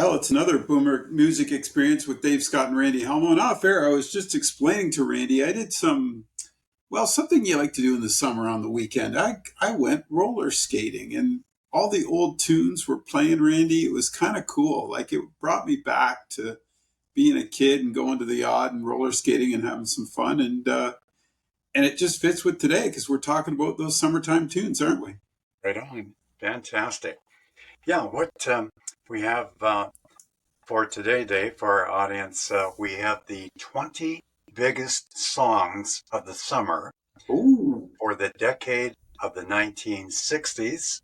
Well, it's another Boomer music experience with Dave Scott and Randy Halmo. And off air, I was just explaining to Randy, I did something you like to do in the summer on the weekend. I went roller skating and all the old tunes were playing, Randy. It was kind of cool. Like it brought me back to being a kid and going to the yacht and roller skating and having some fun. And it just fits with today because we're talking about those summertime tunes, aren't we? Right on. Fantastic. Yeah, what we have for today, Dave, for our audience, we have the 20 biggest songs of the summer Ooh. for the decade of the 1960s,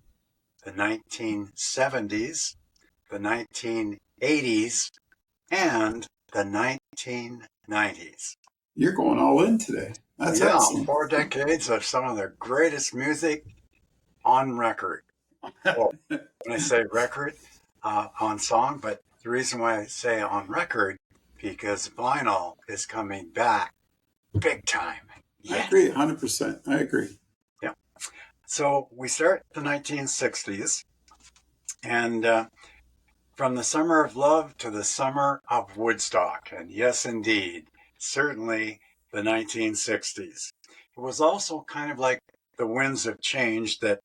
the 1970s, the 1980s, and the 1990s. You're going all in today. That's Yeah, excellent. 4 decades of some of the greatest music on record. Well, when I say record, on song, but the reason why I say on record, because vinyl is coming back big time. I Yes. agree 100%. I agree. Yeah. So we start the 1960s, and from the summer of love to the summer of Woodstock. And yes, indeed, certainly the 1960s. It was also kind of like the winds of change that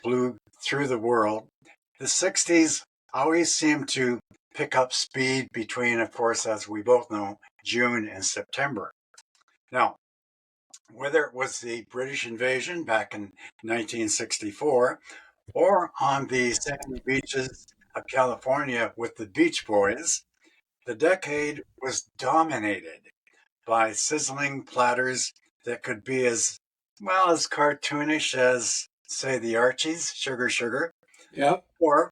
blew through the world. The 60s always seemed to pick up speed between, of course, as we both know, June and September. Now, whether it was the British invasion back in 1964 or on the sandy beaches of California with the Beach Boys, the decade was dominated by sizzling platters that could be as well as cartoonish as, say, the Archies, Sugar Sugar, Yep. or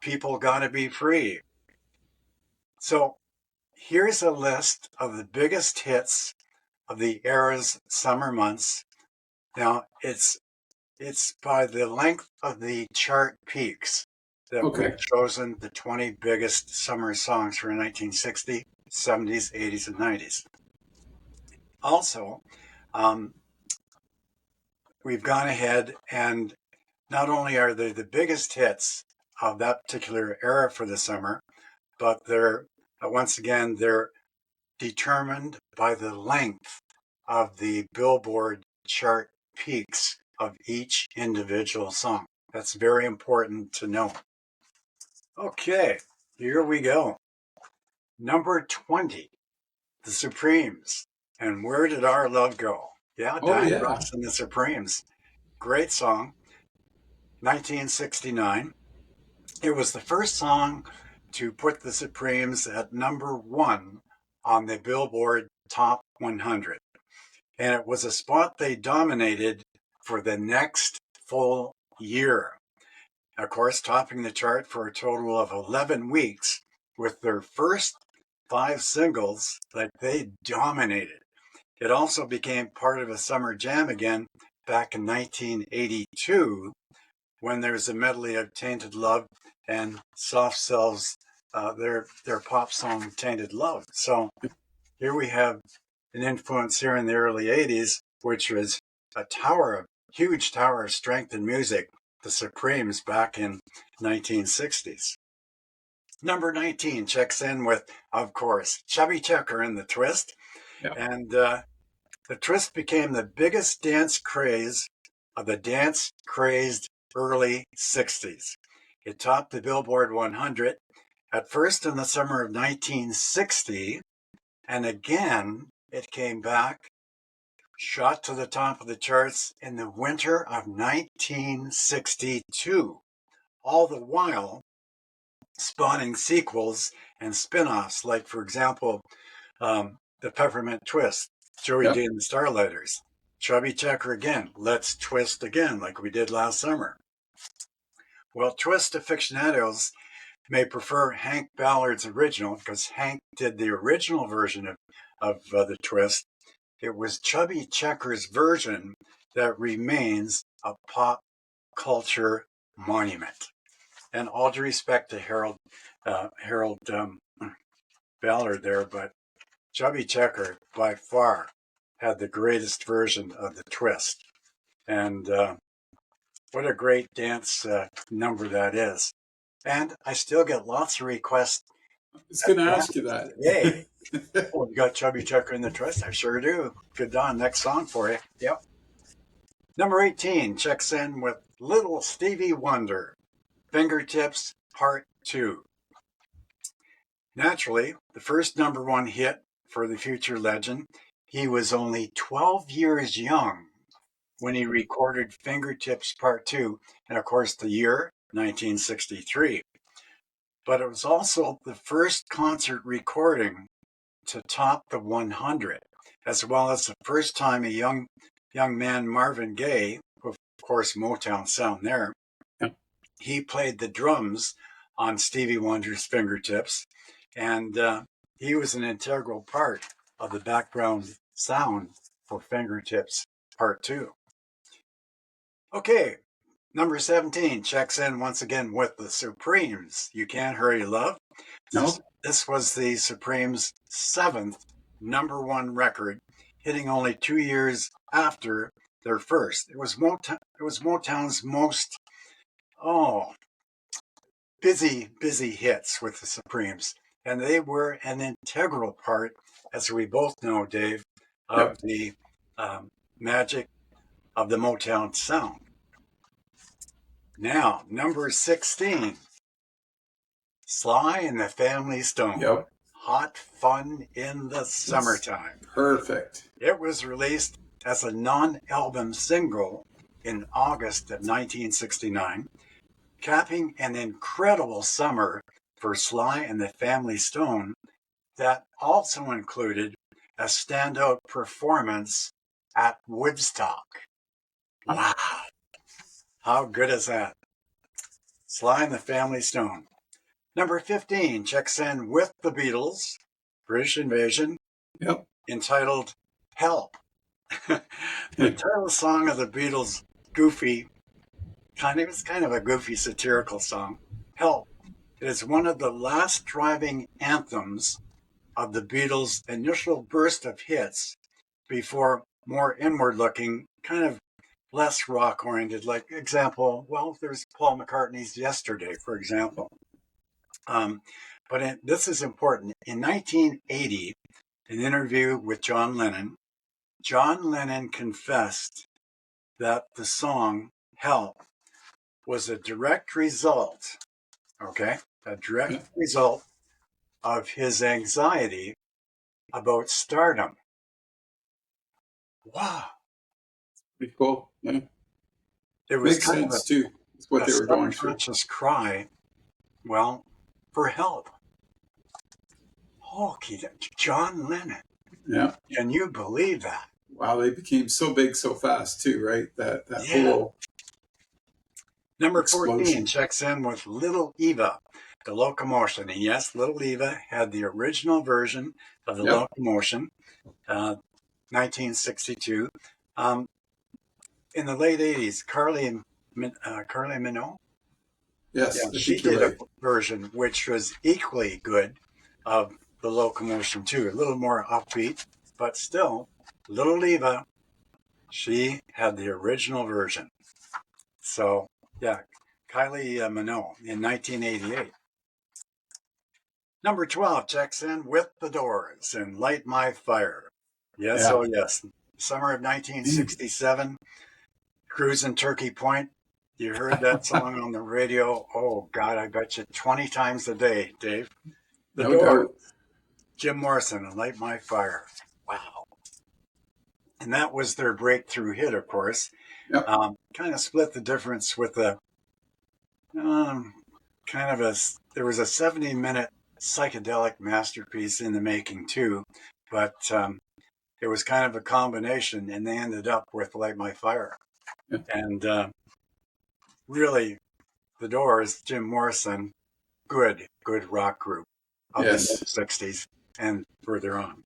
People Gotta Be Free. So here's a list of the biggest hits of the era's summer months. Now it's by the length of the chart peaks that Okay. we've chosen the 20 biggest summer songs for 1960, 70s, 80s, and 90s. Also, um, we've gone ahead and not only are they the biggest hits of that particular era for the summer, but they're once again they're determined by the length of the Billboard chart peaks of each individual song. That's very important to know. Okay, here we go. Number 20, The Supremes. And Where Did Our Love Go? Yeah, Oh, Diana yeah. Ross and the Supremes. Great song. 1969. It was the first song to put the Supremes at number one on the Billboard Top 100. And it was a spot they dominated for the next full year. Of course, topping the chart for a total of 11 weeks with their first 5 singles, like they dominated. It also became part of a summer jam again back in 1982 when there's a medley of Tainted Love and Soft Cell's their pop song Tainted Love. So here we have an influence here in the early 80s, which was a huge tower of strength in music, the Supremes back in 1960s. Number 19 checks in with, of course, Chubby Checker and the Twist. Yeah. And the Twist became the biggest dance craze of the dance-crazed early 60s. It topped the Billboard 100 at first in the summer of 1960, and again, it came back, shot to the top of the charts in the winter of 1962, all the while spawning sequels and spin-offs, like, for example, the Peppermint Twist, Joey Yep. D and the Starlighters, Chubby Checker again, Let's Twist Again, like we did last summer. Well, Twist aficionados may prefer Hank Ballard's original because Hank did the original version of the Twist. It was Chubby Checker's version that remains a pop culture monument. And all due respect to Harold Ballard there, but Chubby Checker by far had the greatest version of the Twist. And what a great dance number that is. And I still get lots of requests I was going to ask you Yay. that. Oh, you got Chubby Checker in the Twist? I sure do. Good on. Next song for you. Yep. Number 18 checks in with Little Stevie Wonder, Fingertips Part 2. Naturally, the first number one hit for the future legend, he was only 12 years young when he recorded Fingertips Part 2, and of course the year 1963. But it was also the first concert recording to top the 100, as well as the first time a young man, Marvin Gaye, of course Motown sound there, he played the drums on Stevie Wonder's Fingertips, and he was an integral part of the background sound for Fingertips Part 2. Okay, number 17 checks in once again with the Supremes, You Can't Hurry Love. No? This was the Supremes' 7th number one record, hitting only 2 years after their first. It was Motown's most busy hits with the Supremes, and they were an integral part, as we both know, Dave, of the magic of the Motown sound. Now, number 16, Sly and the Family Stone. Yep. Hot Fun in the Summertime. Perfect. It was released as a non-album single in August of 1969, capping an incredible summer for Sly and the Family Stone that also included a standout performance at Woodstock. Wow. How good is that? Sly and the Family Stone. Number 15 checks in with the Beatles, British Invasion, entitled Help. The title song of the Beatles' goofy, kind of a goofy satirical song, Help. It is one of the last driving anthems of the Beatles' initial burst of hits before more inward-looking, kind of less rock-oriented, like example, well, there's Paul McCartney's Yesterday, for example. But this is important. In 1980, an interview with John Lennon confessed that the song Help was a direct result of his anxiety about stardom. Wow. Pretty cool. Yeah. It was Makes sense too. It's what they were going through. Subconscious cry, well, for help. Oh, John Lennon. Yeah. Can you believe that? Wow, they became so big so fast too, right? That whole Number explosion. 14 checks in with Little Eva, the Locomotion. And yes, Little Eva had the original version of the Locomotion, 1962. In the late 80s, Carly Minogue? Yes, yeah, she did a version which was equally good of the Locomotion too. A little more upbeat, but still, Little Eva, she had the original version. So, yeah, Kylie Minogue in 1988. Number 12 checks in with the Doors and Light My Fire. Yes, oh yes. Summer of 1967, cruising Turkey Point. You heard that song on the radio, oh God, I bet you 20 times a day, Dave. The Doors, Jim Morrison and Light My Fire. Wow. And that was their breakthrough hit, of course. Kind of split the difference with the there was a 70-minute psychedelic masterpiece in the making too, but it was kind of a combination, and they ended up with Light My Fire. And really, the Doors, Jim Morrison, good rock group of the 60s and further on.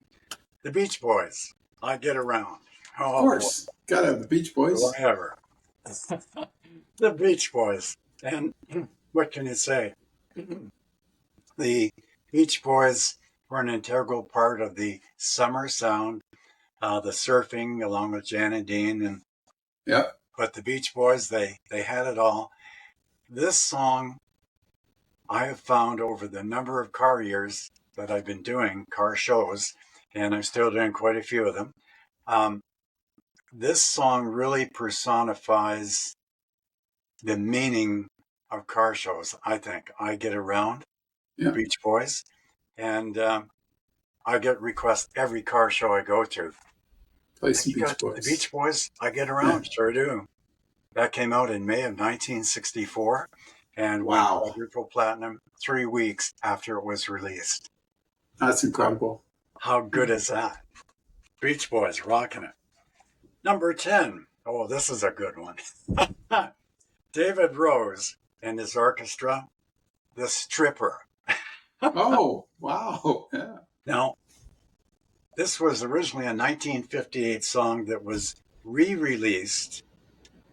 The Beach Boys, I Get Around. Oh, of course, gotta have the Beach Boys. Whatever. The Beach Boys. And what can you say? The Beach Boys were an integral part of the summer sound, the surfing along with Jan and Dean, and but the Beach Boys, they had it all. This song I have found over the number of car years that I've been doing car shows, and I'm still doing quite a few of them, this song really personifies the meaning of car shows, I think. I Get Around, Yeah. Beach Boys, and I get requests every car show I go to. Play Have some you got Beach the Boys. Beach Boys? I Get Yeah. Around, sure do. That came out in May of 1964 and went Wow. quadruple platinum 3 weeks after it was released. That's How, incredible. how good is that? Beach Boys rocking it. Number 10. Oh, this is a good one. David Rose and his orchestra, The Stripper. Oh, wow. Yeah. Now, this was originally a 1958 song that was re-released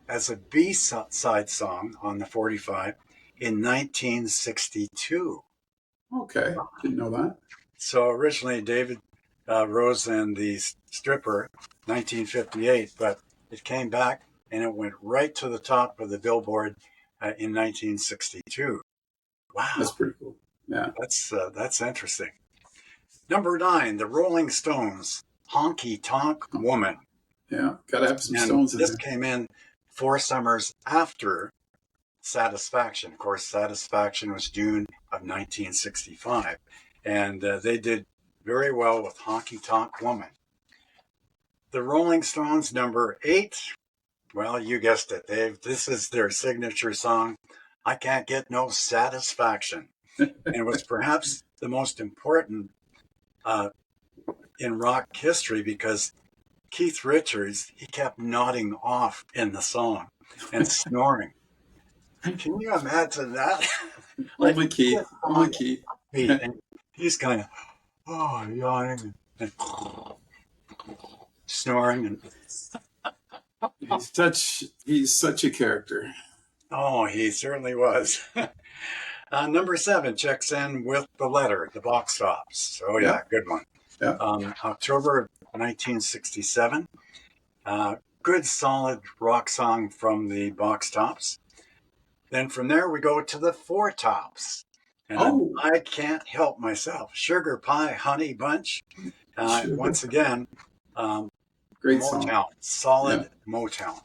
as a B-side song on the 45 in 1962. Okay. Didn't know that. So originally David Rose and the Stripper, 1958, but it came back and it went right to the top of the Billboard in 1962. That's Wow, pretty cool. Yeah. that's interesting. Number 9, the Rolling Stones, Honky Tonk Woman. Yeah. Got to have some And Stones in this there. came in 4 summers after Satisfaction. Of course, Satisfaction was June of 1965. And they did very well with Honky Tonk Woman. The Rolling Stones, number 8. Well, you guessed it, Dave. This is their signature song, I Can't Get No Satisfaction. And it was perhaps the most important in rock history because Keith Richards, he kept nodding off in the song and snoring. Can you imagine that? Like Only Keith. this Only song Keith. beat, and he's kind of yawning and snoring, and He's such a character. he certainly was. Number 7 checks in with The Letter, the box tops. Oh yeah, Yeah. good one. Yeah. October 1967. Good solid rock song from the box tops. Then from there we go to the Four Tops. And Oh, I can't help myself. Sugar Pie Honey Bunch. sugar. Once again, um, Great song. Motown, Yeah. solid Motown.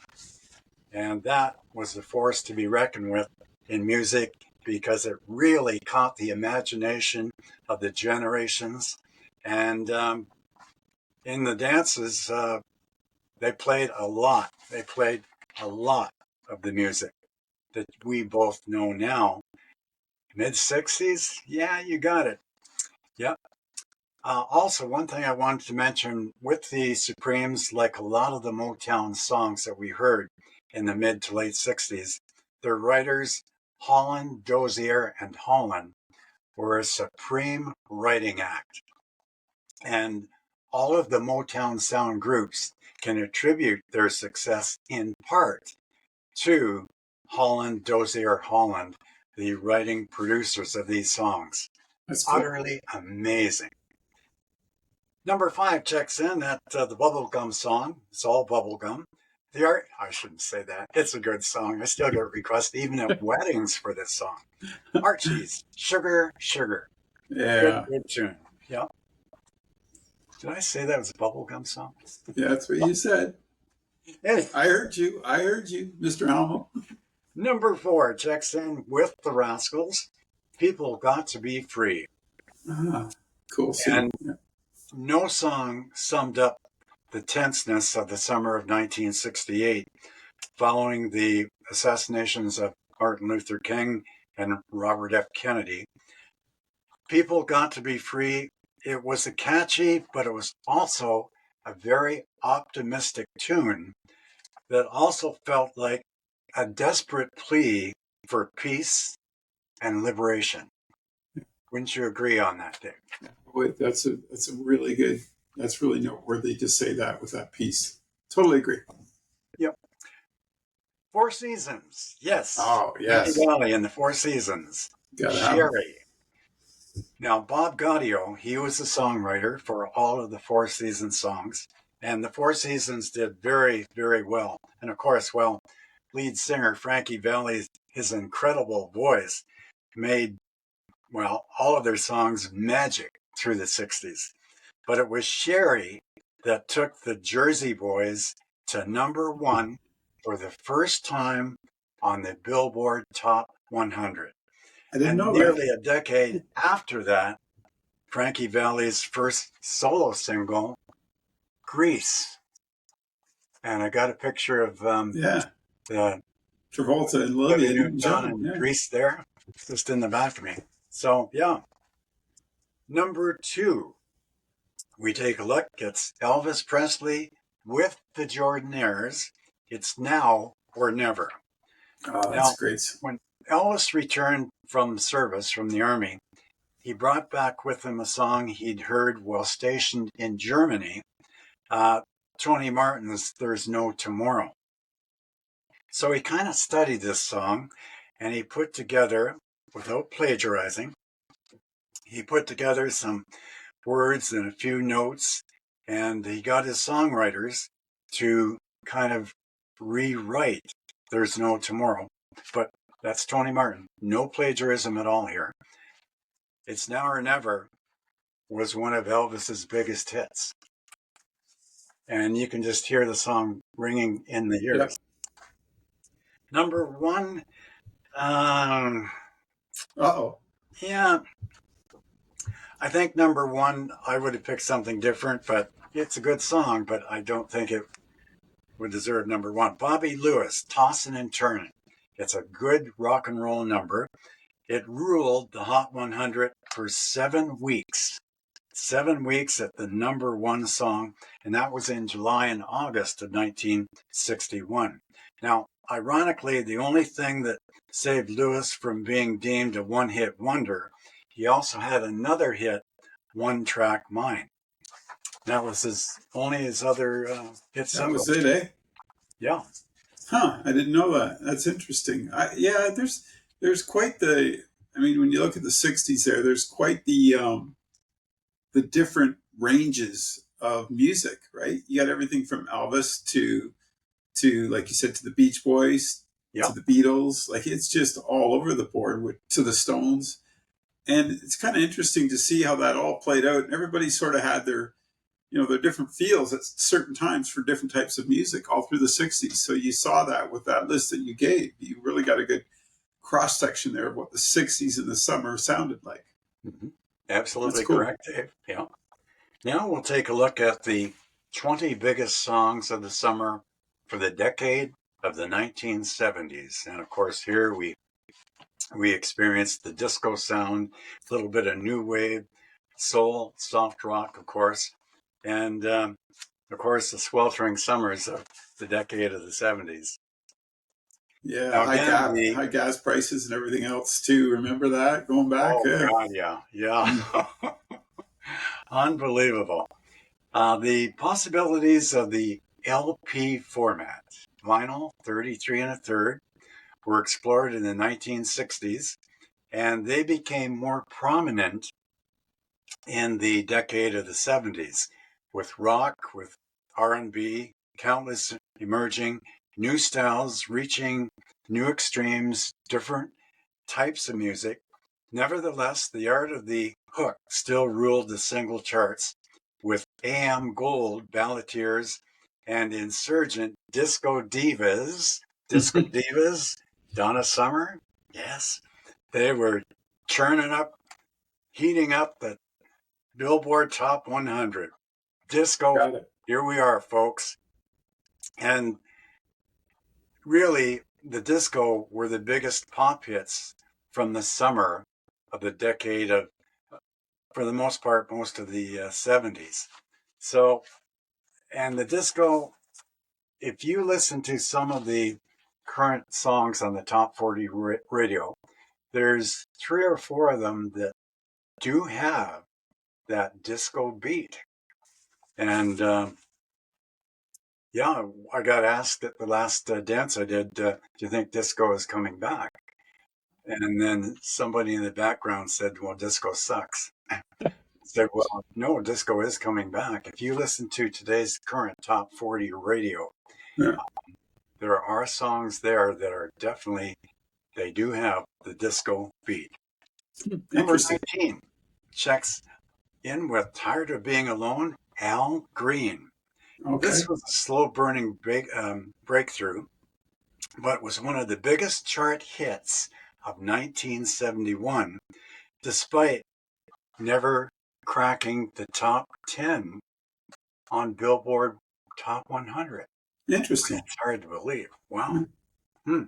And that was a force to be reckoned with in music because it really caught the imagination of the generations. And in the dances, they played a lot. They played a lot of the music that we both know now. Mid 60s? Yeah, you got it. Yep. Also, one thing I wanted to mention with the Supremes, like a lot of the Motown songs that we heard in the mid to late 60s, their writers, Holland, Dozier, and Holland, were a supreme writing act. And all of the Motown sound groups can attribute their success in part to Holland, Dozier, Holland, the writing producers of these songs. That's cool. Utterly amazing. Number 5 checks in at the bubblegum song. It's all bubblegum. The art, I shouldn't say that. It's a good song. I still get requests even at weddings for this song. Archie's Sugar, Sugar. Yeah. Good tune. Yeah. Did I say that was a bubblegum song? Yeah, that's what you said. Hey. I heard you. I heard you, Mr. Halmo. Number 4 checks in with the Rascals. People got to be free. Ah, cool And scene. Yeah. no song summed up the tenseness of the summer of 1968 following the assassinations of Martin Luther King and Robert F. Kennedy. People got to be free. It was a catchy, but it was also a very optimistic tune that also felt like a desperate plea for peace and liberation. Wouldn't you agree on that, Dick? Wait, that's a really good. That's really noteworthy to say that with that piece. Totally agree. Yep. Four Seasons. Yes. Oh Frankie yes, Valli and the Four Seasons. gotta have them. Sherry. Now, Bob Gaudio, he was the songwriter for all of the Four Seasons songs. And the Four Seasons did very, very well. And of course, well, lead singer Frankie Valli, his incredible voice made well, all of their songs magic through the 60s. But it was Sherry that took the Jersey Boys to number one for the first time on the Billboard Top 100. I didn't And know that. nearly a decade after that, Frankie Valli's first solo single, Grease. And I got a picture of Yeah. the Travolta and Olivia Olivia Newton-John Newton-John. and Yeah. Grease there, just in the back of me. So, yeah. Number 2, we take a look. It's Elvis Presley with the Jordanaires. It's Now or Never. Oh, that's Now, great. when Elvis returned from service from the Army, he brought back with him a song he'd heard while stationed in Germany, Tony Martin's There's No Tomorrow. So he kind of studied this song, and he put together, without plagiarizing, he put together some words and a few notes, and he got his songwriters to kind of rewrite There's No Tomorrow. But that's Tony Martin. No plagiarism at all here. It's Now or Never was one of Elvis's biggest hits. And you can just hear the song ringing in the ears. Yep. Number 1, Uh-oh. yeah, I think number 1, I would have picked something different, but it's a good song, but I don't think it would deserve number 1. Bobby Lewis, Tossin' and Turnin'. It's a good rock and roll number. It ruled the Hot 100 for 7 weeks. 7 weeks at the number 1 song, and that was in July and August of 1961. Now, ironically, the only thing that saved Lewis from being deemed a one-hit wonder, he also had another hit, One Track Mind. That was his other hit That single. was it, eh? Yeah. Huh. I didn't know that. That's interesting. Yeah, there's quite the, I mean, when you look at the 60s there's quite the different ranges of music, right? You got everything from Elvis to like you said, to the Beach Boys, to Yeah. the Beatles. Like it's just all over the board to the Stones. And it's kind of interesting to see how that all played out. And everybody sort of had their different feels at certain times for different types of music all through the 60s. So you saw that with that list that you gave. You really got a good cross section there of what the 60s in the summer sounded like. Mm-hmm. That's Absolutely cool. correct, Dave. Yeah. Now we'll take a look at the 20 biggest songs of the summer for the decade of the 1970s. And of course, here we experienced the disco sound, a little bit of new wave, soul, soft rock, of course, and of course, the sweltering summers of the decade of the 70s. Yeah, Now, again, high gas prices and everything else too. Remember that going back? oh God, yeah, yeah. Unbelievable. The possibilities of the LP format, vinyl 33 and a third, were explored in the 1960s, and they became more prominent in the decade of the 70s with rock, with R&B, countless emerging new styles reaching new extremes, different types of music. Nevertheless, the art of the hook still ruled the single charts with AM Gold balladeers and insurgent disco divas. Disco divas, Donna Summer, yes, they were churning up, heating up the Billboard Top 100. Disco, Got it. here we are, folks. And really, the disco were the biggest pop hits from the summer of the decade of, for the most part, most of the 70s. So, and the disco, if you listen to some of the current songs on the top 40 radio, there's 3 or 4 of them that do have that disco beat. And yeah, I got asked at the last dance I did, do you think disco is coming back? And then somebody in the background said, well, disco sucks. I said, well, no, disco is coming back. If you listen to today's current top 40 radio, Yeah. there are songs there that are definitely, they do have the disco beat. Number Interesting. 19 checks in with Tired of Being Alone, Al Green. This Okay. was a slow-burning breakthrough, but was one of the biggest chart hits of 1971, despite never cracking the top 10 on Billboard Top 100. Interesting. It's hard to believe. Wow. Hmm. Hmm.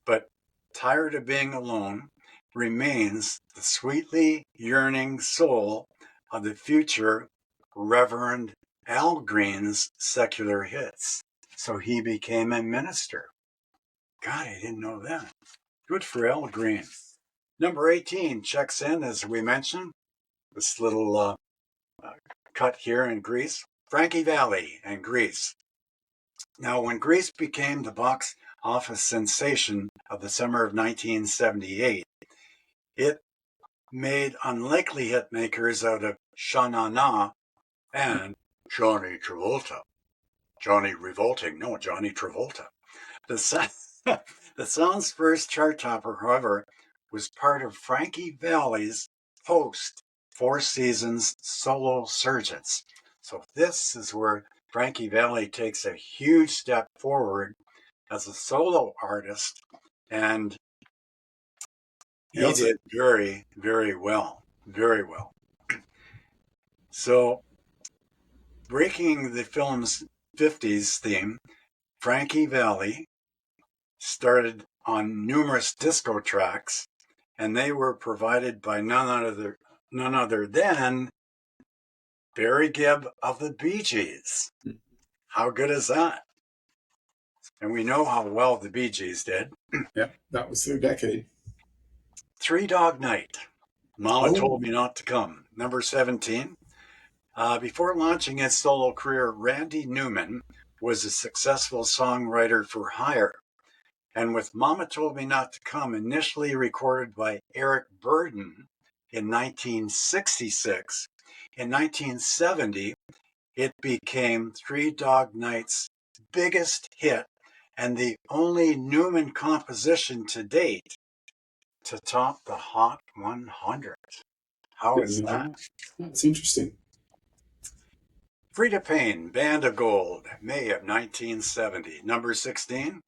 But Tired of Being Alone remains the sweetly yearning soul of the future Reverend Al Green's secular hits. So he became a minister. God, I didn't know that. Good for Al Green. Number 18 checks in, as we mentioned, this little cut here in Greece. Frankie Valli and Greece. Now, when Grease became the box office sensation of the summer of 1978, it made unlikely hit makers out of Sha Na Na and Johnny Travolta. Johnny Revolting, no, Johnny Travolta. The, the song's first chart topper, however, was part of Frankie Valli's post Four Seasons solo surges. So this is where Frankie Valli takes a huge step forward as a solo artist, and he Nails it. did very, very well. Very well. So, breaking the film's 50s theme, Frankie Valli started on numerous disco tracks, and they were provided by none other than Barry Gibb of the Bee Gees. How good is that? And we know how well the Bee Gees did. Yeah, that was their decade. Three Dog Night. Mama Oh, Told Me Not to Come. Number 17. Before launching his solo career, Randy Newman was a successful songwriter for hire. And with Mama Told Me Not to Come, initially recorded by Eric Burdon in 1966, in 1970, it became Three Dog Night's biggest hit and the only Newman composition to date to top the Hot 100. How didn't is know that? that. That's interesting. Frida Payne, Band of Gold, May of 1970. Number 16,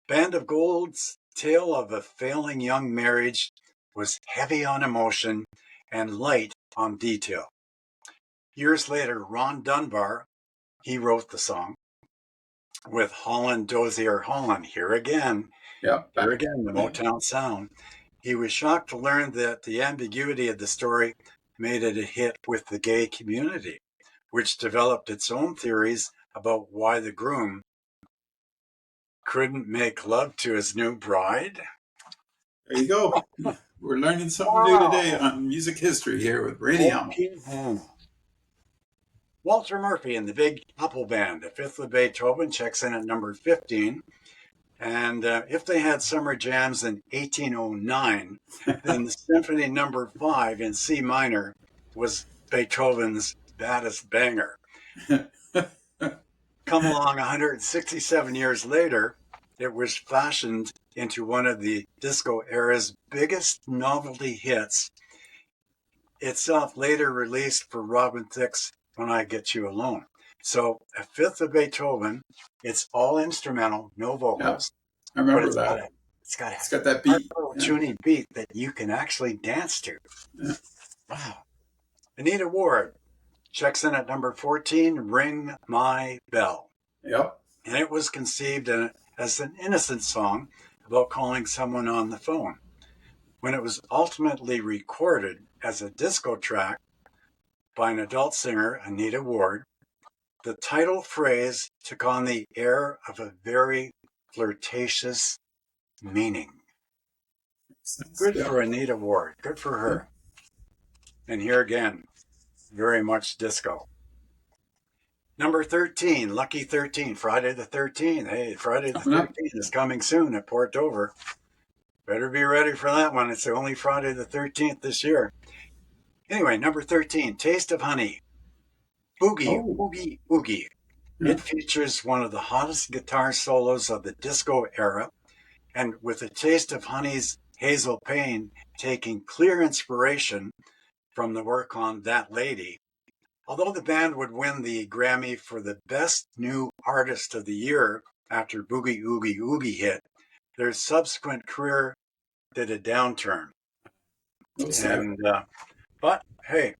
Band of Gold's tale of a failing young marriage was heavy on emotion and light on detail. Years later, Ron Dunbar, he wrote the song with Holland Dozier Holland. Yeah, Here back. again, the Yeah. Motown sound. He was shocked to learn that the ambiguity of the story made it a hit with the gay community, which developed its own theories about why the groom couldn't make love to his new bride. There you go. We're learning something new today Wow. on music history here with Randy Halmo. Okay. Walter Murphy and the Big Apple Band, A Fifth of Beethoven, checks in at number 15. And if they had summer jams in 1809, then the Symphony Number 5 in C minor was Beethoven's baddest banger. Come along 167 years later, it was fashioned into one of the disco era's biggest novelty hits, itself later released for Robin Thicke's When I Get You Alone. So, A Fifth of Beethoven, it's all instrumental, no Yeah, vocals, I but remember it's got that. a it's got a It's got that hard beat. little Yeah. tuny beat that you can actually dance to. Yeah. Wow. Anita Ward checks in at number 14, Ring My Bell. Yep. And it was conceived as an innocent song about calling someone on the phone. When it was ultimately recorded as a disco track by an adult singer, Anita Ward, the title phrase took on the air of a very flirtatious meaning. Good Yeah. for Anita Ward. Good for Yeah. her. And here again, very much disco. Number 13, Lucky 13, Friday the 13th. Hey, Friday the Coming up. 13th is coming soon at Port Dover. Better be ready for that one. It's the only Friday the 13th this year. Anyway, number 13, Taste of Honey. Boogie, Oh, Woogie, Woogie. yeah. It features one of the hottest guitar solos of the disco era, and with a taste of Honey's Hazel Payne taking clear inspiration from the work on That Lady. Although the band would win the Grammy for the Best New Artist of the Year after Boogie Oogie Oogie hit, their subsequent career did a downturn. And but hey,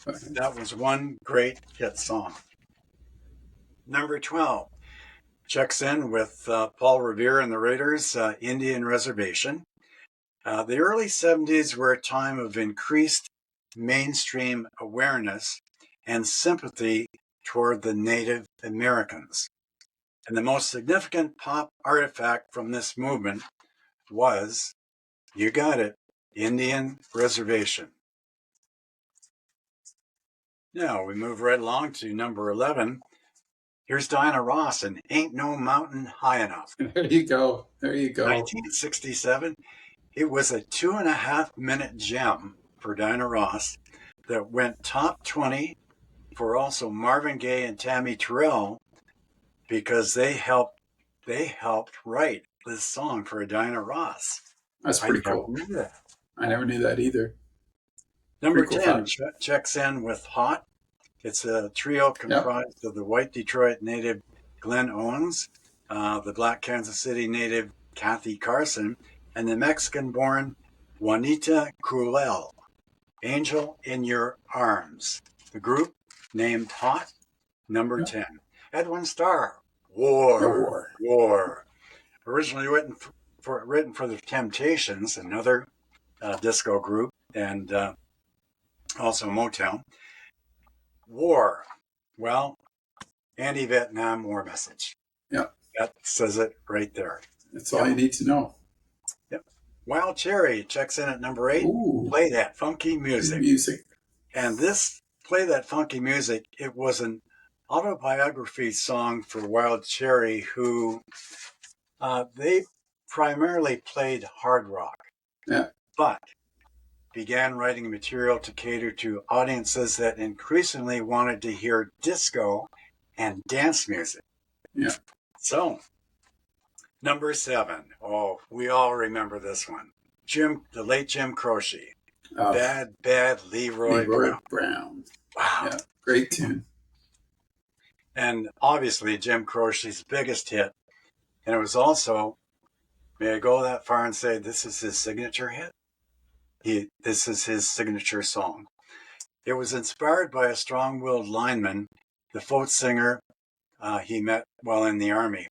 that was one great hit song. Number 12 checks in with Paul Revere and the Raiders, Indian Reservation. The early 70s were a time of increased mainstream awareness and sympathy toward the Native Americans. And the most significant pop artifact from this movement was, you got it, Indian Reservation. Now we move right along to number 11. Here's Diana Ross and Ain't No Mountain High Enough. There you go. There you go. 1967. It was a 2.5-minute gem for Diana Ross that went top 20 for also Marvin Gaye and Tammy Terrell because they helped write this song for Diana Ross. That's pretty cool. I never knew that either. Number 10 checks in with Hot. It's a trio comprised of the white Detroit native Glenn Owens, the black Kansas City native Kathy Carson, and the Mexican-born Juanita Cruel. Angel in Your Arms. The group named Hot, number 10. Edwin Starr, War. Originally written for the Temptations, another disco group, and also Motown. War. Well, anti-Vietnam War message. Yeah. That says it right there. That's all you need to know. Yep. Wild Cherry checks in at number 8. Ooh. Play That Funky Music. And this Play That Funky Music, it was an autobiography song for Wild Cherry, who they primarily played hard rock. Yeah. But began writing material to cater to audiences that increasingly wanted to hear disco and dance music. Yeah. So, number 7. Oh, we all remember this one. The late Jim Croce. Bad Leroy Brown. Wow. Yeah, great tune. And obviously Jim Croce's biggest hit. And it was also, may I go that far and say this is his signature hit? This is his signature song. It was inspired by a strong-willed lineman, the folk singer he met while in the Army.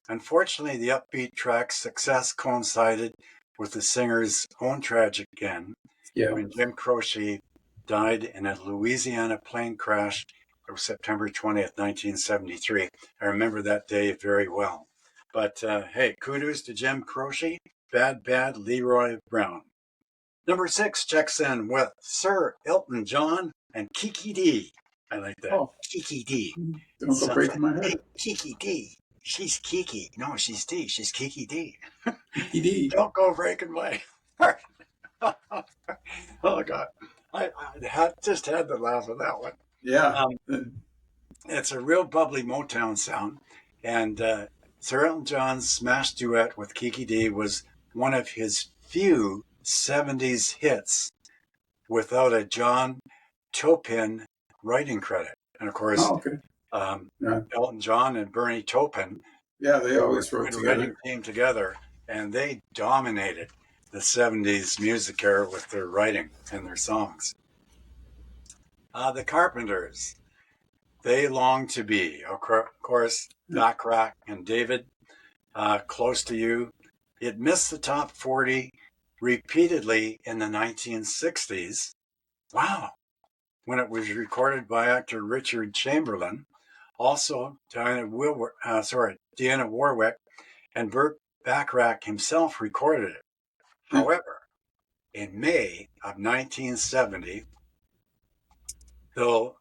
Unfortunately, the upbeat track's success coincided with the singer's own tragic end when Jim Croce died in a Louisiana plane crash of September 20th, 1973. I remember that day very well. But hey, kudos to Jim Croce, Bad Leroy Brown. Number 6 checks in with Sir Elton John and Kiki D. I like that. Oh. Kiki D. Don't go breaking my head. Hey, Kiki D. She's Kiki. No, she's D. She's Kiki D. Kiki D. Don't go breaking my heart. Oh, God. I just had to laugh at that one. Yeah. It's a real bubbly Motown sound. And Sir Elton John's smash duet with Kiki D was one of his few 70s hits without a John Taupin writing credit. And of course, Elton John and Bernie Taupin, they always wrote together. Writing team together, and they dominated the 70s music era with their writing and their songs. The Carpenters, They Long to Be, of course, Bacharach and David, Close to You. It missed the top 40 repeatedly in the 1960s. Wow. When it was recorded by actor Richard Chamberlain. Also, Deanna Warwick and Burt Bacharach himself recorded it. However, in May of 1970, though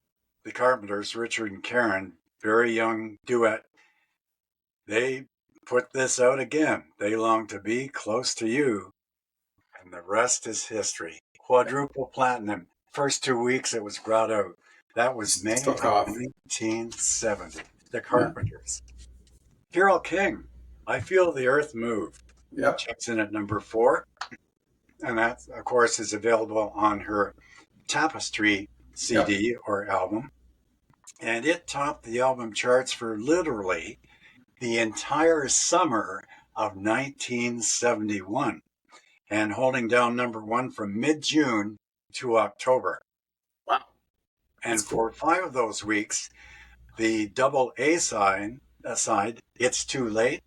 the Carpenters, Richard and Karen, very young duet, they put this out again. They Long to Be, Close to You. And the rest is history. Quadruple platinum. First 2 weeks it was brought out. That was May of 1970. The Carpenters. Carole King, I Feel the Earth Move. Yep. checks in at number 4. And that, of course, is available on her Tapestry Yep. CD or album. And it topped the album charts for literally the entire summer of 1971 and holding down number 1 from mid-June to October. Wow. That's And cool. for 5 of those weeks, the double A side, It's Too Late,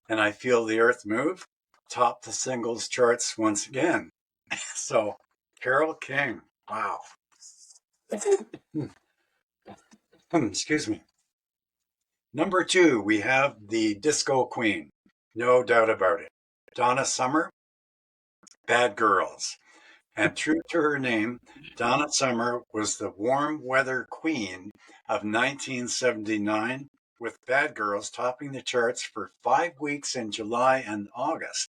and I Feel the Earth Move, topped the singles charts once again. So, Carole King, wow. Excuse me. Number 2, we have the Disco Queen, no doubt about it. Donna Summer, Bad Girls. And true to her name, Donna Summer was the warm weather queen of 1979, with Bad Girls topping the charts for 5 weeks in July and August.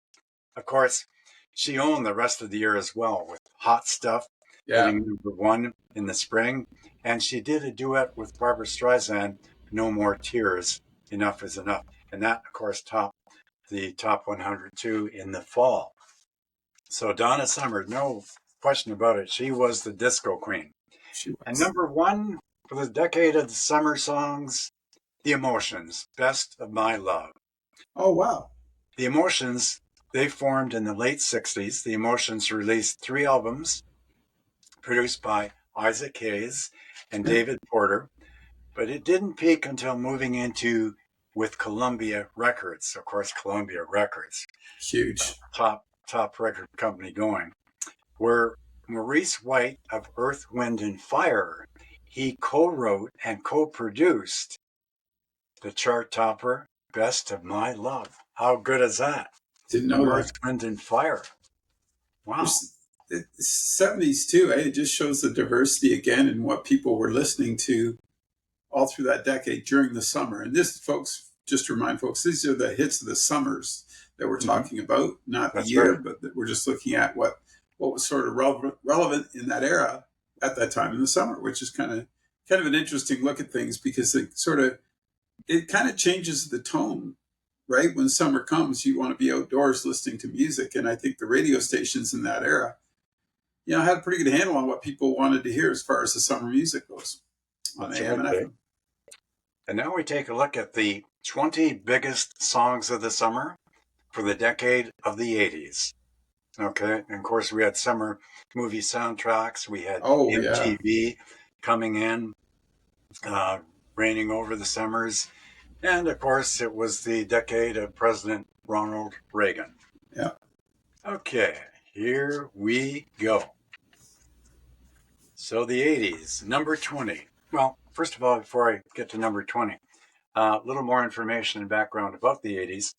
Of course, she owned the rest of the year as well, with Hot Stuff Yeah. hitting number 1 in the spring. And she did a duet with Barbra Streisand, No More Tears, Enough is Enough. And that, of course, topped the top 100 too in the fall. So Donna Summer, no question about it, she was the disco queen. She And was. number 1 for the decade of the summer songs, The Emotions, Best of My Love. Oh, wow. The Emotions, they formed in the late 60s. The Emotions released 3 albums produced by Isaac Hayes and Yeah. David Porter, but it didn't peak until moving into with Columbia Records. Of course, Columbia Records, Huge. top record company going, where Maurice White of Earth, Wind and Fire, he co-wrote and co-produced the chart topper Best of My Love. How good is that? Didn't From know Earth, that. Wind and Fire. Wow. There's the 70s too. Eh? It just shows the diversity again in what people were listening to all through that decade during the summer. And this, folks, just to remind folks, these are the hits of the summers that we're Mm-hmm. talking about, not the That's year, right. but that we're just looking at what was sort of relevant in that era at that time in the summer, which is kind of an interesting look at things because it kind of changes the tone. Right when summer comes, you want to be outdoors listening to music, and I think the radio stations in that era, had a pretty good handle on what people wanted to hear as far as the summer music goes on That's AM right, and Dave. FM. And now we take a look at the 20 biggest songs of the summer for the decade of the 80s. Okay. And of course, we had summer movie soundtracks. We had Oh yeah, MTV coming in, uh, reigning over the summers. And of course, it was the decade of President Ronald Reagan. yeah. Okay, here we go. So the 80s, number 20. Well, first of all, before I get to number 20, a little more information and background about the 80s.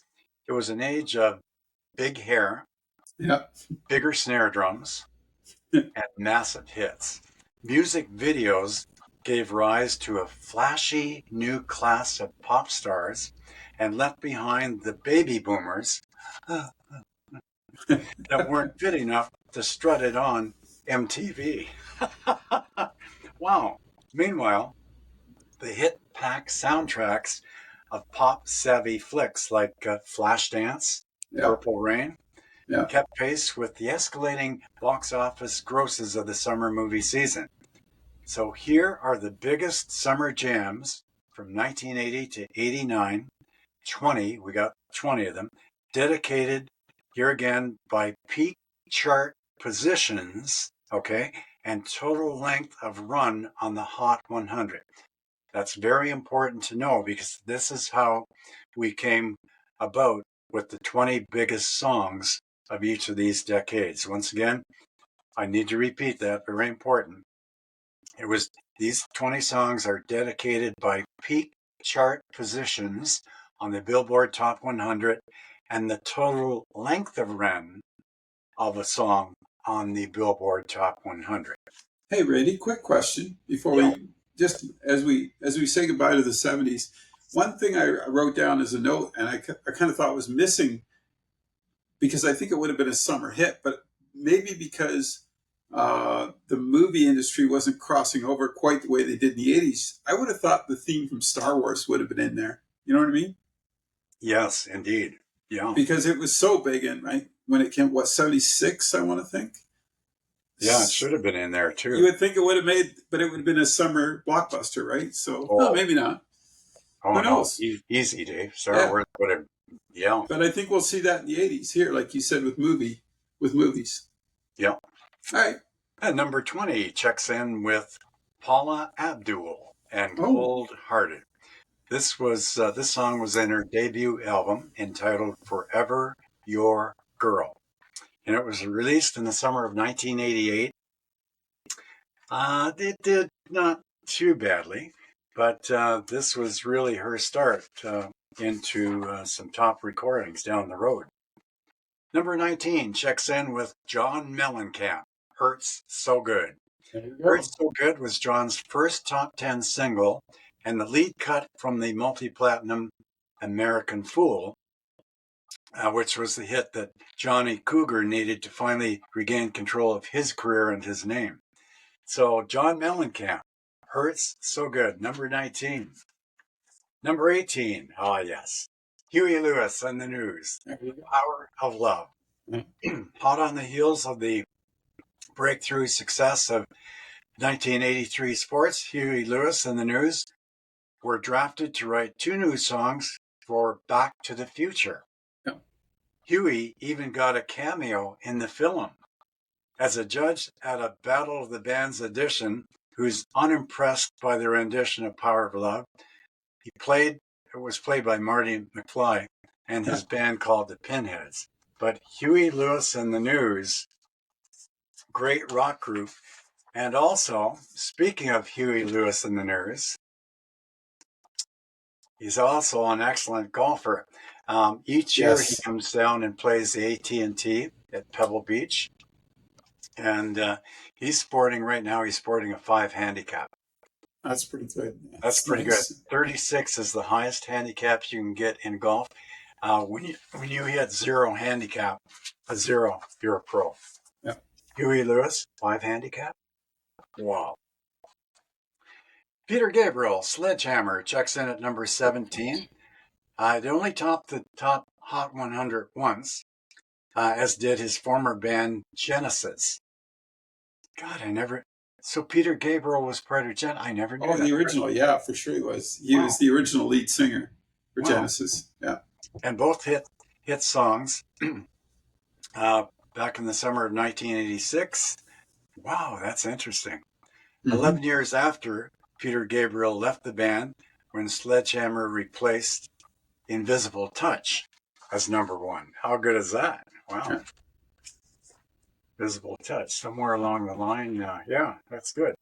It was an age of big hair, Yeah. bigger snare drums, and massive hits. Music videos gave rise to a flashy new class of pop stars and left behind the baby boomers that weren't fit enough to strut it on MTV. Wow. Meanwhile, the hit pack soundtracks of pop savvy flicks like Flashdance, Yeah. Purple Rain, Yeah. kept pace with the escalating box office grosses of the summer movie season. So here are the biggest summer jams from 1980 to 89, 20, we got 20 of them, dedicated here again by peak chart positions, okay, and total length of run on the Hot 100. That's very important to know because this is how we came about with the 20 biggest songs of each of these decades. Once again, I need to repeat that, very important. It was these 20 songs are dedicated by peak chart positions on the Billboard Top 100 and the total length of run of a song on the Billboard Top 100. Hey, Randy, quick question before Yeah. we just as we say goodbye to the '70s. One thing I wrote down as a note, and I kind of thought was missing because I think it would have been a summer hit, but maybe because the movie industry wasn't crossing over quite the way they did in the '80s. I would have thought the theme from Star Wars would have been in there. You know what I mean? Yes, indeed. Yeah. because it was so big in, right? When it came, what, 76, I want to think? Yeah, it should have been in there You too. would think it would have made, but it would have been a summer blockbuster, right? So, no, Oh, maybe not. oh Who no. knows? Easy, Dave. Star Yeah. Wars would have, yeah. But I think we'll see that in the 80s here, like you said, with movies. Yeah. All right. And number 20 checks in with Paula Abdul and Oh, Cold Hearted. This song was in her debut album entitled Forever Your Girl. And it was released in the summer of 1988. It did not too badly, but this was really her start into some top recordings down the road. Number 19 checks in with John Mellencamp, Hurts So Good. there you go. Hurts So Good was John's first top 10 single and the lead cut from the multi-platinum American Fool, which was the hit that Johnny Cougar needed to finally regain control of his career and his name. So John Mellencamp, Hurts So Good, number 19. Number 18, yes, Huey Lewis and the News, Power of Love. Hot on the heels of the breakthrough success of 1983 Sports, Huey Lewis and the News were drafted to write 2 new songs for Back to the Future. Yeah. Huey even got a cameo in the film. As a judge at a Battle of the Bands edition, who's unimpressed by the rendition of Power of Love, it was played by Marty McFly and his band called the Pinheads. But Huey Lewis and the News, great rock group. And also, speaking of Huey Lewis and the News, he's also an excellent golfer. Each year he comes down and plays the AT&T at Pebble Beach. And he's sporting a 5 handicap. That's pretty good. That's pretty nice. Good. 36 is the highest handicap you can get in golf. When you hit 0 handicap, a 0, you're a pro. Yeah. Huey Lewis, 5 handicap. Wow. Peter Gabriel, Sledgehammer, checks in at number 17. It only topped the top Hot 100 once, as did his former band Genesis. God, So Peter Gabriel was part of Genesis. I never knew that. The original, yeah, for sure he was. He was the original lead singer for Genesis. Yeah. And both hit songs back in the summer of 1986. Wow, that's interesting. 11 years after Peter Gabriel left the band, when Sledgehammer replaced Invisible Touch as number 1. How good is that? Wow. Yeah. Invisible Touch, somewhere along the line. Yeah, that's good.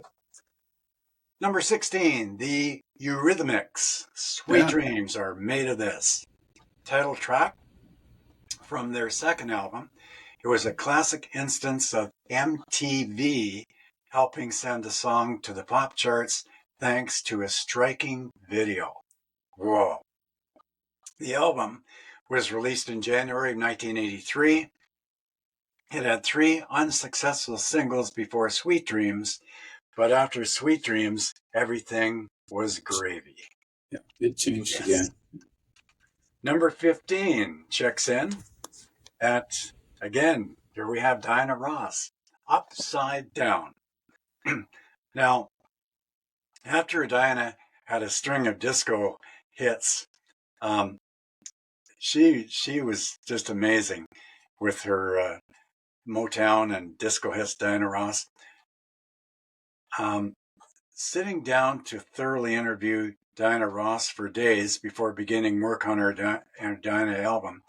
Number 16, the Eurythmics, Sweet Dreams Are Made of This. Title track from their second album. It was a classic instance of MTV helping send a song to the pop charts thanks to a striking video. Whoa. The album was released in January of 1983. It had 3 unsuccessful singles before Sweet Dreams, but after Sweet Dreams, everything was gravy. Yeah, it changed again. Number 15 checks in at, again, here we have Diana Ross, Upside Down. Now, after Diana had a string of disco hits, she was just amazing with her Motown and disco hits, Diana Ross. Sitting down to thoroughly interview Diana Ross for days before beginning work on her Diana album,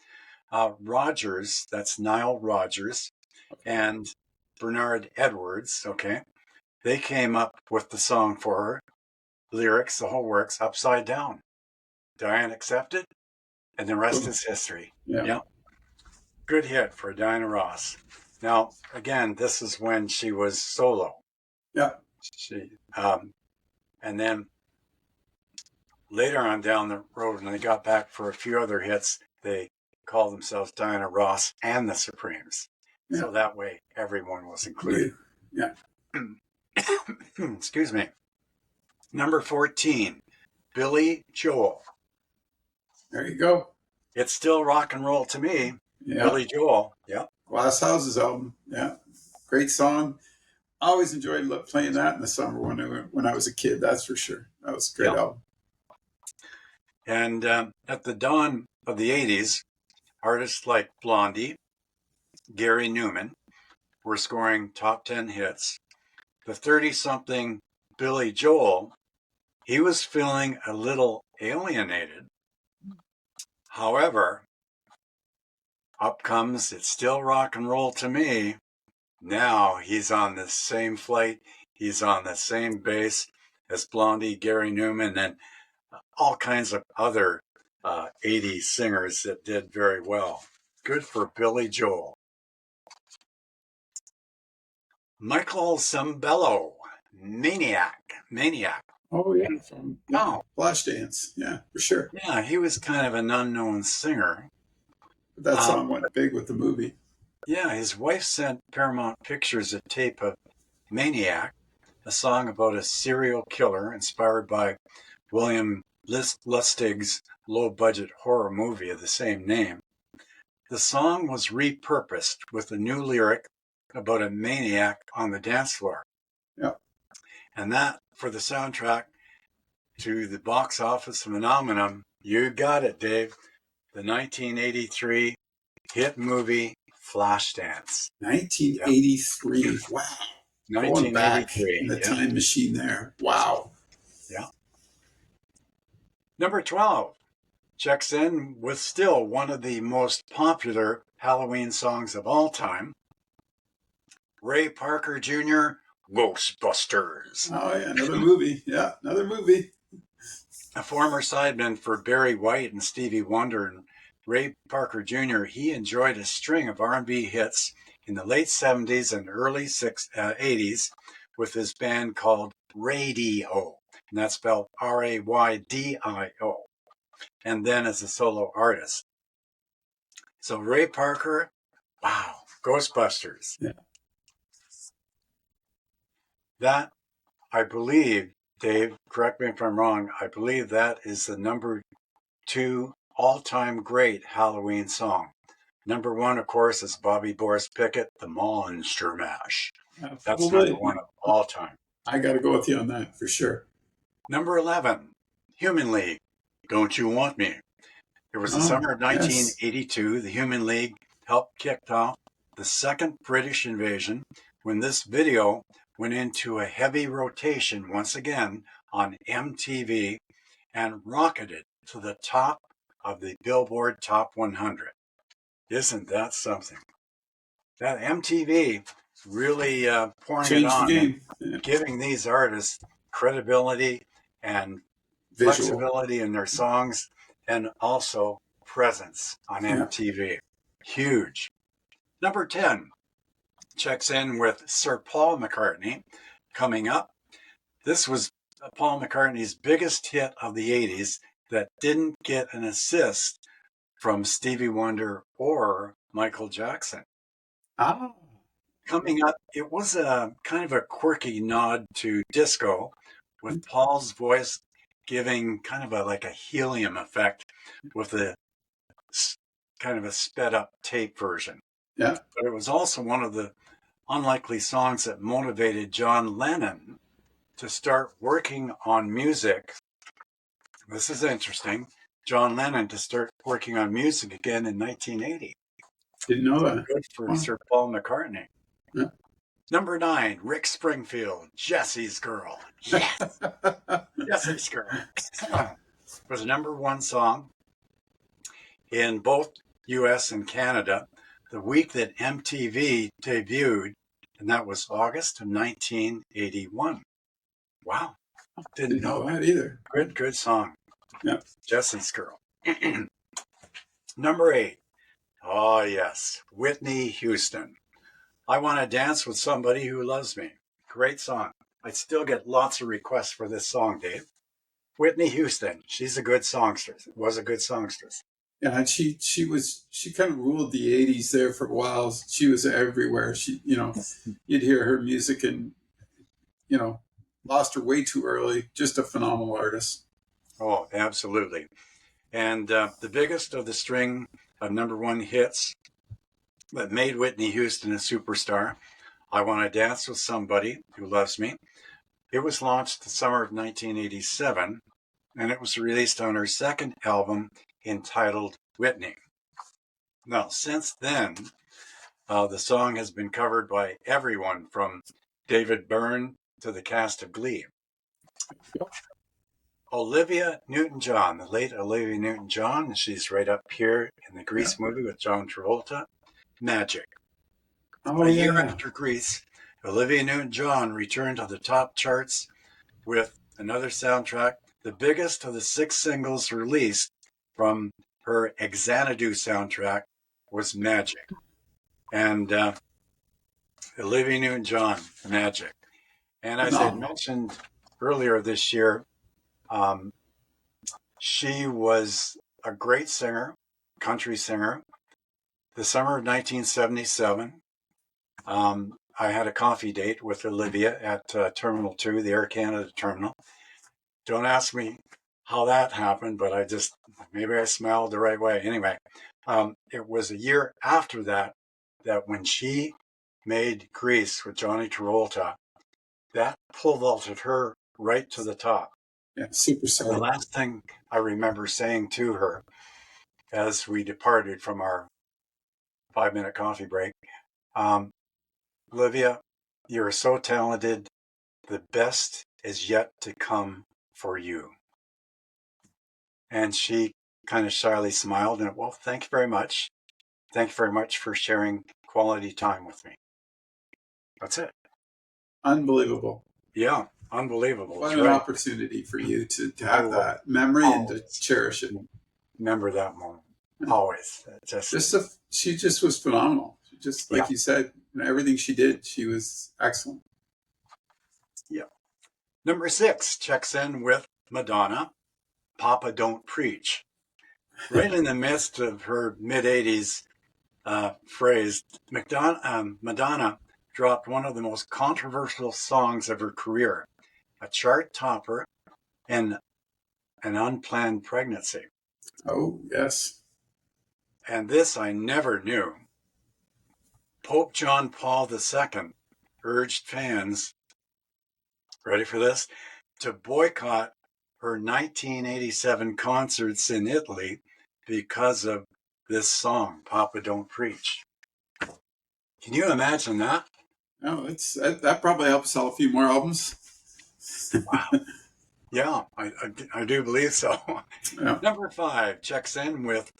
Rogers, that's Nile Rodgers, and Bernard Edwards, they came up with the song for her, lyrics, the whole works, Upside Down. Diane accepted, and the rest is history. Yeah. Good hit for Diana Ross. Now, again, this is when she was solo. Yeah. And then later on down the road, when they got back for a few other hits, they called themselves Diana Ross and the Supremes. Yeah. So that way, everyone was included. Yeah. Excuse me. Number 14, Billy Joel. There you go. It's Still Rock and Roll to Me. Yeah. Billy Joel. Yep. Glass Houses album. Yeah. Great song. I always enjoyed playing that in the summer when I was a kid. That's for sure. That was a great Yep. album. And at the dawn of the 80s, artists like Blondie, Gary Newman were scoring top 10 hits. The 30-something Billy Joel, he was feeling a little alienated. However, up comes It's Still Rock and Roll to Me. Now he's on the same flight. He's on the same base as Blondie, Gary Newman, and all kinds of other 80s singers that did very well. Good for Billy Joel. Michael Sembello, Maniac. Oh yeah, from Oh, Flashdance. Yeah, for sure. yeah, he was kind of an unknown singer. But that song went big with the movie. Yeah, his wife sent Paramount Pictures a tape of Maniac, a song about a serial killer inspired by William Lustig's low-budget horror movie of the same name. The song was repurposed with a new lyric about a maniac on the dance floor. Yeah. And that, for the soundtrack to the box office phenomenon, you got it, Dave, the 1983 hit movie Flashdance. 1983. Yep. Wow. Going back in the time machine there. Wow. Yeah. Number 12 checks in with still one of the most popular Halloween songs of all time. Ray Parker Jr., Ghostbusters. Oh, yeah, another movie. Yeah, another movie. A former sideman for Barry White and Stevie Wonder, and Ray Parker Jr., he enjoyed a string of R&B hits in the late 70s and early 80s with his band called Radio, and that's spelled R-A-Y-D-I-O, and then as a solo artist. So Ray Parker, wow, Ghostbusters. Yeah. That, I believe, Dave, correct me if I'm wrong, I believe that is the number 2 all-time great Halloween song. Number 1, of course, is Bobby Boris Pickett, The Monster Mash. That's number 1 of all time. I got to go with you on that for sure. Number 11, Human League, Don't You Want Me? It was the summer of 1982. Yes. The Human League helped kick off the second British invasion when this video went into a heavy rotation once again on MTV and rocketed to the top of the Billboard Top 100. Isn't that something? That MTV really pouring Changed it on, the game. Yeah. Giving these artists credibility and flexibility in their songs, and also presence on MTV. Huge. Number 10 checks in with Sir Paul McCartney coming up. This was Paul McCartney's biggest hit of the 80s that didn't get an assist from Stevie Wonder or Michael Jackson. Coming up, it was a kind of a quirky nod to disco, with Paul's voice giving kind of like a helium effect with a kind of a sped up tape version. Yeah. But it was also one of the unlikely songs that motivated John Lennon to start working on music. This is interesting. John Lennon to start working on music again in 1980. Didn't know that. Good for Sir Paul McCartney. Yeah. Number 9, Rick Springfield, Jesse's Girl. Yes! Jesse's Girl. Was the number 1 song in both US and Canada the week that MTV debuted, and that was August of 1981. Wow. Didn't know that either. Good song. Yeah. Jesse's Girl. Number 8. Oh, yes. Whitney Houston. I Want to Dance with Somebody Who Loves Me. Great song. I still get lots of requests for this song, Dave. Whitney Houston. She's a good songstress. Was a good songstress. Yeah, and she kind of ruled the 80s there for a while. She was everywhere. She, you'd hear her music and, lost her way too early. Just a phenomenal artist. Oh, absolutely. And the biggest of the string of number one hits that made Whitney Houston a superstar, I Want to Dance with Somebody Who Loves Me. It was launched the summer of 1987, and it was released on her second album entitled Whitney. Now, since then, the song has been covered by everyone from David Byrne to the cast of Glee. Olivia Newton-John, the late Olivia Newton-John, she's right up here in the Grease movie with John Travolta, Magic. Oh, A year yeah. after Grease, Olivia Newton-John returned to the top charts with another soundtrack, the biggest of the 6 singles released from her Xanadu soundtrack was Magic. And Olivia Newton-John, Magic. And as I mentioned earlier this year, she was a great singer, country singer. The summer of 1977, I had a coffee date with Olivia at Terminal 2, the Air Canada terminal. Don't ask me how that happened, but maybe I smiled the right way. Anyway, it was a year after that when she made Grease with Johnny Travolta, that pole vaulted her right to the top. Yeah, super And the last thing I remember saying to her as we departed from our 5-minute coffee break, Olivia, you're so talented. The best is yet to come for you. And she kind of shyly smiled and, well, thank you very much. Thank you very much for sharing quality time with me. That's it. Unbelievable. Yeah, unbelievable. What an opportunity for you to have that memory and to cherish it. Remember that moment. Always. She just was phenomenal. She just, like you said, everything she did, she was excellent. Yeah. Number 6 checks in with Madonna, Papa Don't Preach. Right in the midst of her mid-80s phrase, Madonna dropped one of the most controversial songs of her career, a chart topper, and an unplanned pregnancy. Oh, yes. And this I never knew. Pope John Paul II urged fans, ready for this, to boycott her 1987 concerts in Italy because of this song, Papa Don't Preach. Can you imagine that? No, that probably helped sell a few more albums. Wow. Yeah, I do believe so. Yeah. Number 5 checks in with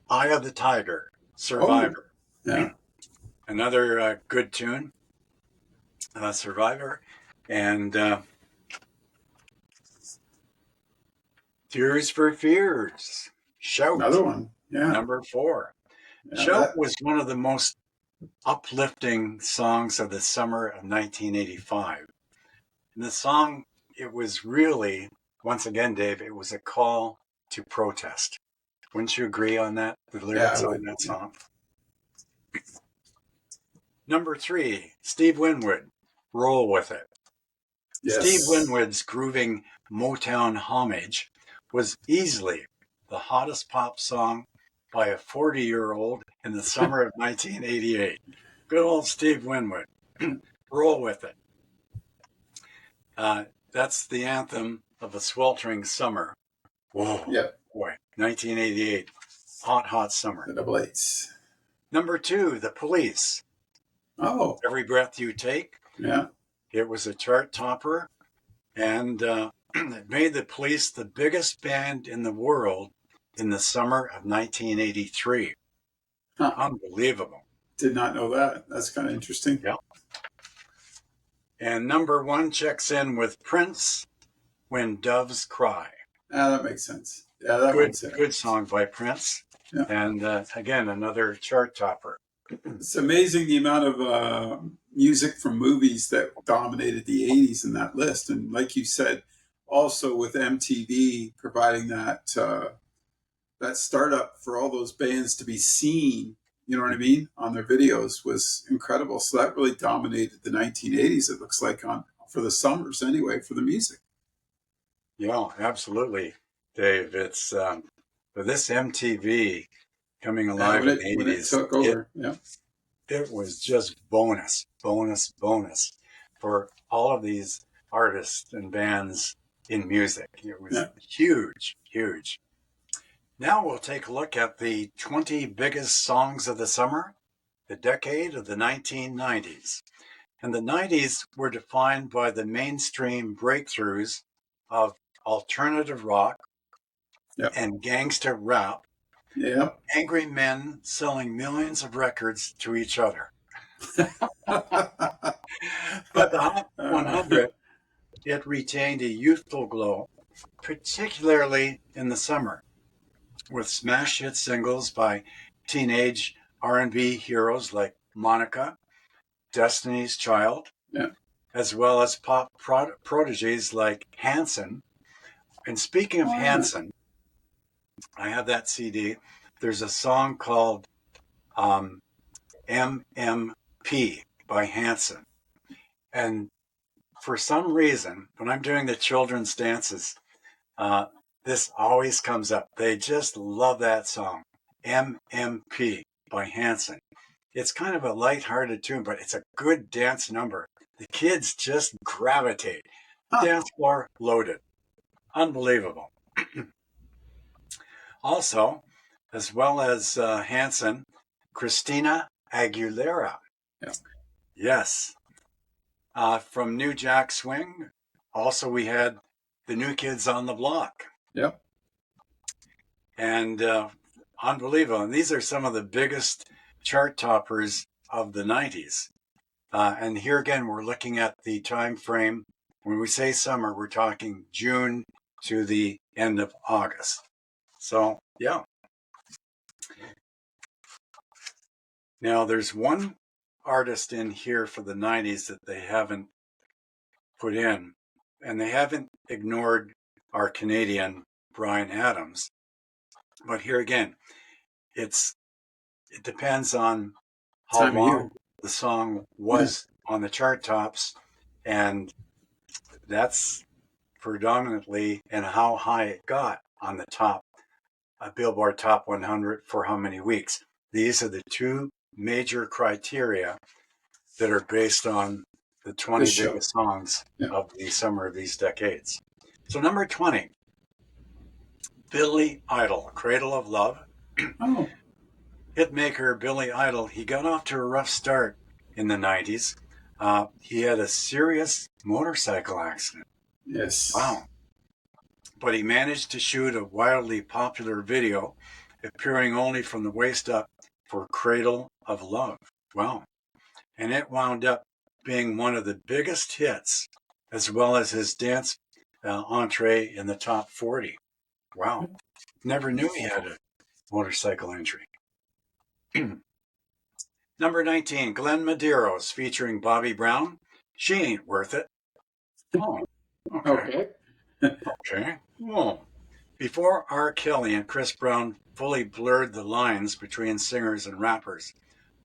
Eye of the Tiger, Survivor. Oh, yeah. Another good tune, Survivor. And Tears for Fears, Shout. Another one. Yeah. Number 4. Yeah, Shout was one of the most uplifting songs of the summer of 1985. And the song, it was really, once again, Dave, it was a call to protest. Wouldn't you agree on that? The lyrics on that song. Number 3, Steve Winwood, Roll With It. Yes. Steve Winwood's grooving Motown homage was easily the hottest pop song by a 40-year-old in the summer of 1988. Good old Steve Winwood. Roll With It. That's the anthem of a sweltering summer. Whoa. Yep. Boy, 1988. Hot summer. The double eights. Number 2, The Police. Oh. Every Breath You Take. Yeah. It was a chart topper, and it made the Police the biggest band in the world in the summer of 1983. Huh. Unbelievable. Did not know that. That's kind of interesting. Yeah. And number 1 checks in with Prince, When Doves Cry. That makes sense. Yeah, that good song by Prince. Yeah. And again, another chart topper. It's amazing the amount of music from movies that dominated the 80s in that list. And like you said, also with MTV providing that that startup for all those bands to be seen, you know what I mean, on their videos was incredible. So that really dominated the 1980s, it looks like, for the summers anyway, for the music. Yeah, absolutely, Dave. It's the But this MTV coming alive in the when it 80s, took over. Yeah. it was just bonus for all of these artists and bands in music. It was huge, huge. Now we'll take a look at the 20 biggest songs of the summer, the decade of the 1990s. And the 90s were defined by the mainstream breakthroughs of alternative rock and gangster rap, angry men selling millions of records to each other. But the Hot 100, it retained a youthful glow, particularly in the summer, with smash hit singles by teenage R&B heroes like Monica, Destiny's Child, as well as pop prodigies like Hanson. And speaking of Hanson, I have that CD. There's a song called MMP by Hanson. And for some reason, when I'm doing the children's dances, this always comes up. They just love that song, MMP by Hanson. It's kind of a light-hearted tune, but it's a good dance number. The kids just gravitate. Dance floor loaded. Unbelievable. Also, as well as Hanson, Christina Aguilera. Yes. From New Jack Swing, also we had the New Kids on the Block. And unbelievable. And these are some of the biggest chart toppers of the 90s. And here again, we're looking at the time frame. When we say summer, we're talking June to the end of August. So, yeah. Now, there's one artist in here for the 90s that they haven't put in, and they haven't ignored our Canadian Bryan Adams. But here again, it depends on how long the song was on the chart tops, and that's predominantly and how high it got on the top, Billboard Top 100 for how many weeks. These are the two major criteria that are based on the 20 biggest songs of the summer of these decades. So number 20, Billy Idol, Cradle of Love. Hitmaker Billy Idol, he got off to a rough start in the 90s. He had a serious motorcycle accident. Wow. But he managed to shoot a wildly popular video, appearing only from the waist up, for Cradle of Love. Wow. And it wound up being one of the biggest hits, as well as his dance entree in the top 40. Wow. Never knew he had a motorcycle injury. Number 19, Glenn Medeiros featuring Bobby Brown. She Ain't Worth It. Oh, okay. Okay. Well, before R. Kelly and Chris Brown fully blurred the lines between singers and rappers,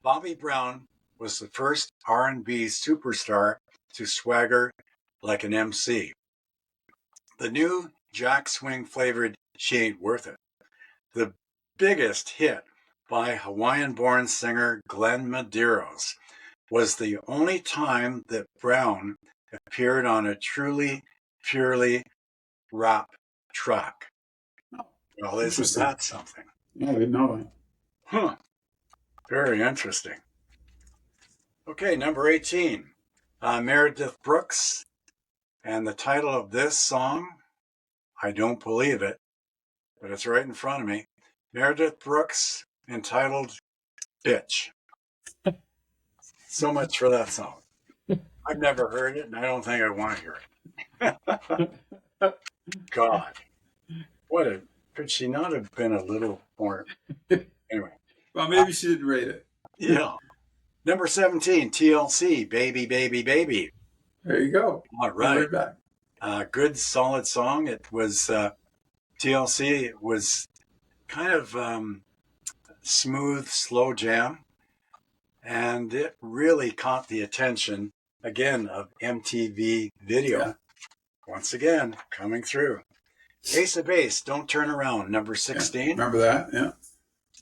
Bobby Brown was the first R&B superstar to swagger like an MC. The new Jack Swing flavored She Ain't Worth It, the biggest hit by Hawaiian-born singer Glenn Medeiros, was the only time that Brown appeared on a truly, purely rap track. Well, isn't that something? Yeah, I didn't know it. Huh. Very interesting. Okay, number 18, Meredith Brooks. And the title of this song, I don't believe it, but it's right in front of me. Meredith Brooks, entitled Bitch. So much for that song. I've never heard it, and I don't think I want to hear it. God. Could she not have been a little more? Anyway. Well, maybe she didn't rate it. Yeah. Number 17, TLC, Baby, Baby, Baby. There you go. All right. Good, solid song. It was TLC. It was kind of smooth, slow jam. And it really caught the attention, again, of MTV Video. Once again, coming through. Ace of Base, Don't Turn Around, number Yeah. 16. Remember that? Yeah.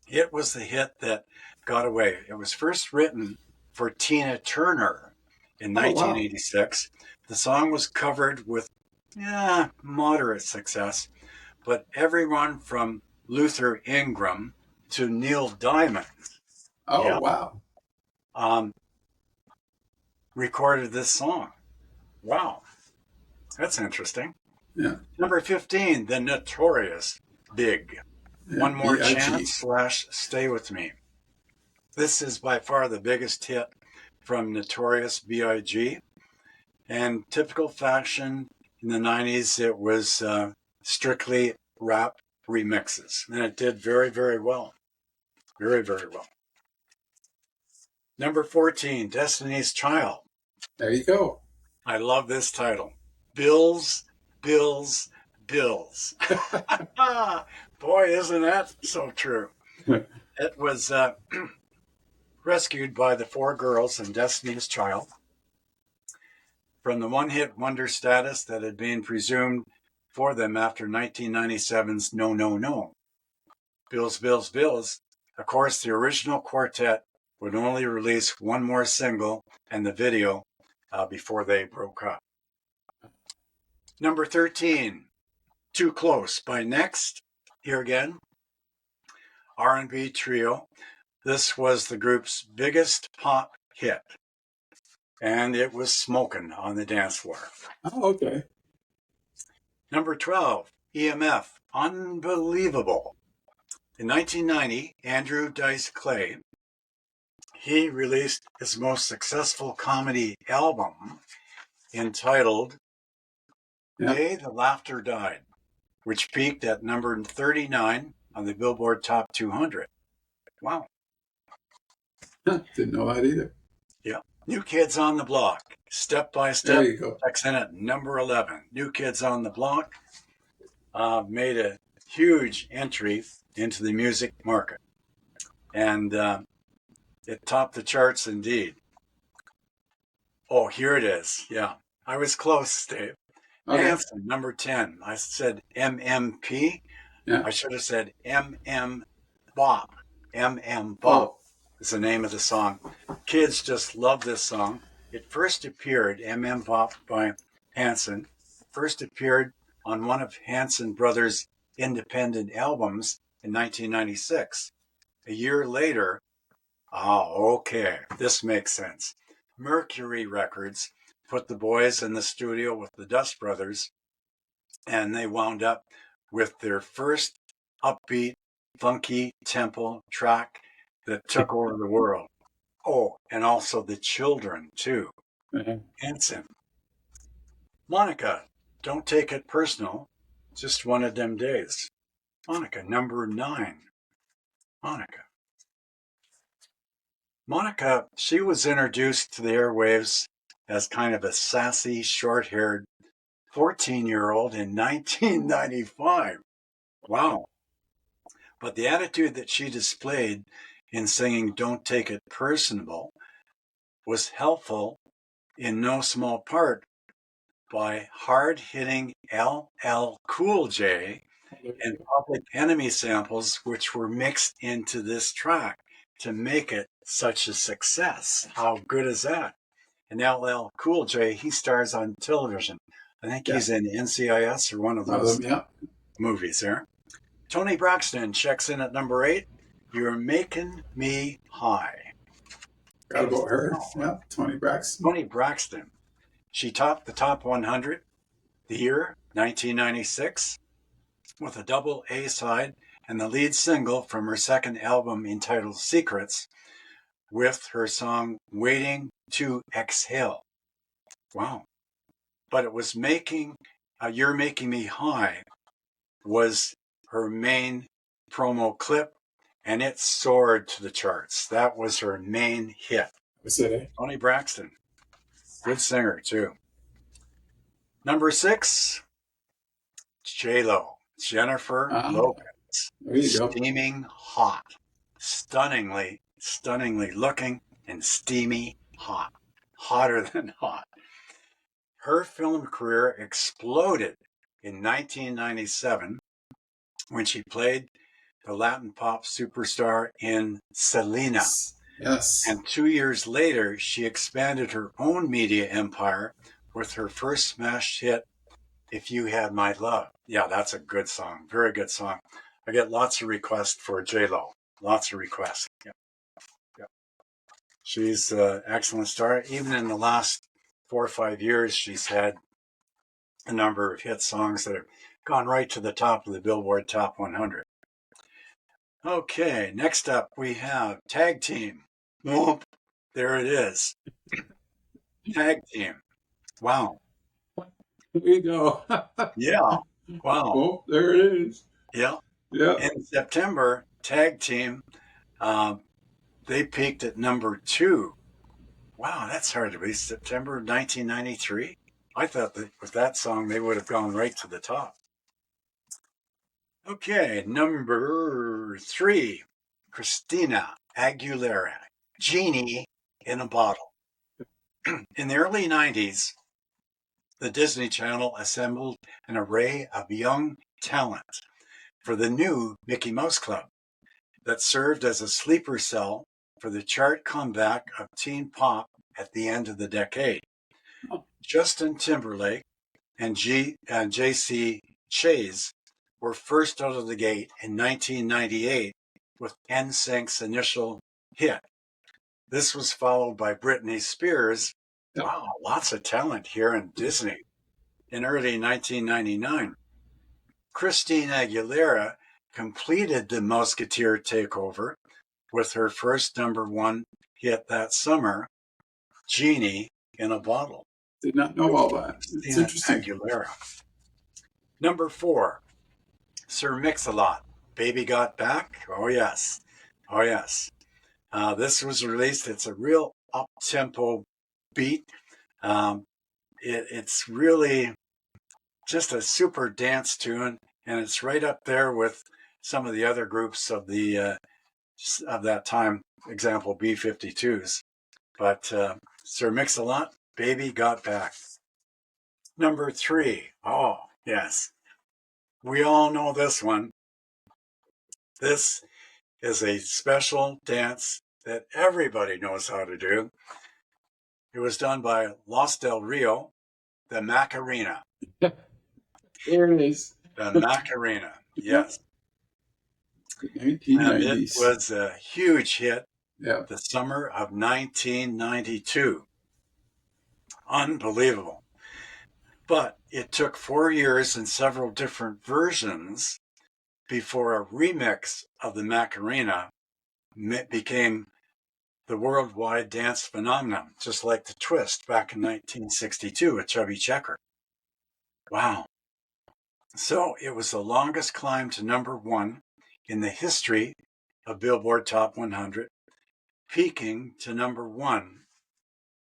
It was the hit that got away. It was first written for Tina Turner in Oh, wow. 1986. The song was covered with moderate success, but everyone from Luther Ingram to Neil Diamond, Oh, yeah, wow. um, recorded this song. Wow, that's interesting. Yeah. Number 15, The Notorious Big. Yeah. One More B.I.G. Chance / Stay With Me. This is by far the biggest hit from Notorious B.I.G. And typical fashion in the 90s, it was strictly rap remixes. And it did very, very well. Very, very well. Number 14, Destiny's Child. There you go. I love this title. Bills, Bills, Bills. Boy, isn't that so true. It was rescued by the four girls in Destiny's Child from the one-hit wonder status that had been presumed for them after 1997's No, No, No. Bills, Bills, Bills. Of course, the original quartet would only release one more single and the video before they broke up. Number 13, Too Close by Next. Here again, R&B trio. This was the group's biggest pop hit, and it was smoking on the dance floor. Oh, okay. Number 12, EMF, Unbelievable. In 1990, Andrew Dice Clay, he released his most successful comedy album entitled Day the Laughter Died, which peaked at number 39 on the Billboard Top 200. Wow. Didn't know that either. Yeah. New Kids on the Block, Step by There Step, you go. checks in at number 11. New Kids on the Block made a huge entry into the music market. And it topped the charts indeed. Oh, here it is. Yeah. I was close, Dave. Okay. Hanson, number 10. I said MMP. Yeah. I should have said MM Bop. MM Bop Oh, is the name of the song. Kids just love this song. It first appeared, MM Bop by Hanson, first appeared on one of Hanson Brothers' independent albums in 1996. A year later, okay, this makes sense. Mercury Records put the boys in the studio with the Dust Brothers, and they wound up with their first upbeat, funky tempo track that took over the world. Oh, and also the children, too. Hanson. Monica, Don't Take It Personal. Just one of them days. Monica, number 9. Monica, she was introduced to the airwaves as kind of a sassy, short-haired 14-year-old in 1995. Wow. But the attitude that she displayed in singing Don't Take It Personal was helpful in no small part by hard-hitting LL Cool J and Public Enemy samples, which were mixed into this track to make it such a success. How good is that? And LL Cool J, he stars on television. I think he's in NCIS or one of those movies there. Toni Braxton checks in at number 8. You're Making Me High. Forgot about her. Yeah, Toni Braxton. Toni Braxton. She topped the top 100 the year 1996 with a double A side and the lead single from her second album entitled Secrets with her song Waiting to Exhale. Wow. But it was You're Making Me High was her main promo clip, and it soared to the charts. That was her main hit. Was it? Toni Braxton. Good singer, too. Number 6, J-Lo. Jennifer Lopez. There you go. Steaming hot. Stunningly looking and steamy hot. Hotter than hot. Her film career exploded in 1997 when she played the Latin pop superstar in Selena. Yes. And 2 years later, she expanded her own media empire with her first smash hit, If You Had My Love. Yeah, that's a good song. Very good song. I get lots of requests for J-Lo. Lots of requests. Yeah. Yeah. She's an excellent star. Even in the last 4 or 5 years, she's had a number of hit songs that have gone right to the top of the Billboard Top 100. Okay, next up we have Tag Team. Oh, there it is. Tag Team. Wow. There you go. Yeah. Wow. Oh, there it is. Yeah. Yeah. In September, Tag Team, they peaked at number 2. Wow, that's hard to believe. September 1993. I thought that with that song they would have gone right to the top. Okay, number 3, Christina Aguilera, Genie in a Bottle. In the early 90s, the Disney Channel assembled an array of young talent for the new Mickey Mouse Club that served as a sleeper cell for the chart comeback of teen pop at the end of the decade. Justin Timberlake and J.C. Chase were first out of the gate in 1998 with NSYNC's initial hit. This was followed by Britney Spears. Yep. Wow, lots of talent here in Disney. In early 1999, Christina Aguilera completed the Musketeer takeover with her first number 1 hit that summer, Genie in a Bottle. Did not know all that. It's Christina interesting. Aguilera. Number 4, Sir Mix-a-Lot, Baby Got Back. Oh, yes. Oh, yes. This was released. It's a real up-tempo beat. It's really just a super dance tune, and it's right up there with some of the other groups of that time. Example, B-52s. But Sir Mix-a-Lot, Baby Got Back. Number 3. Oh, yes. We all know this one. This is a special dance that everybody knows how to do. It was done by Los Del Rio, the Macarena. There it is. The Macarena, yes. And it 1990s. was a huge hit Yeah. the summer of 1992. Unbelievable. But it took 4 years and several different versions before a remix of the Macarena became the worldwide dance phenomenon, just like the twist back in 1962 with Chubby Checker. Wow. So it was the longest climb to number 1 in the history of Billboard Top 100, peaking to number 1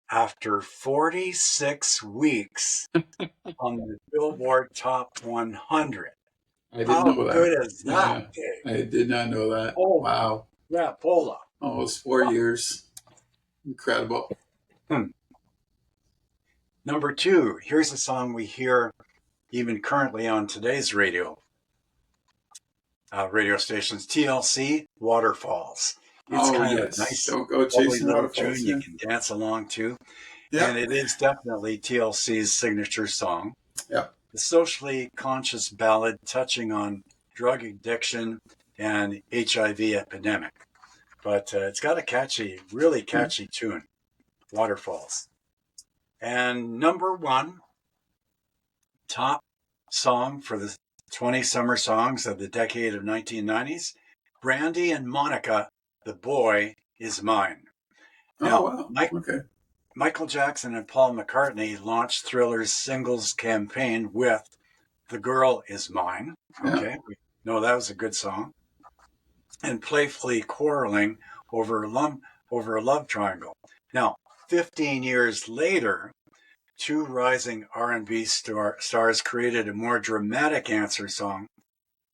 after 46 weeks on the Billboard Top 100. I didn't How know that. good is that, Yeah. Dave? I did not know that. Oh, Wow. yeah, Pola. Almost 4 years. Incredible. Number 2, here's a song we hear even currently on today's radio stations, TLC, Waterfalls. It's kind of a Yes. nice, Don't go bubbly chasing little waterfalls. tune Yeah. you can dance along to. Yeah. And it is definitely TLC's signature song. Yeah. The socially conscious ballad touching on drug addiction and HIV epidemic. But it's got a really catchy tune, Waterfalls. And number 1, top song for the 20 summer songs of the decade of 1990s, Brandy and Monica, The Boy Is Mine. Now, Oh, wow. Okay. Michael Jackson and Paul McCartney launched Thriller's singles campaign with The Girl Is Mine. Okay, Yeah. we know that was a good song. And playfully quarreling over a love triangle. Now, 15 years later, 2 rising R&B stars created a more dramatic answer song,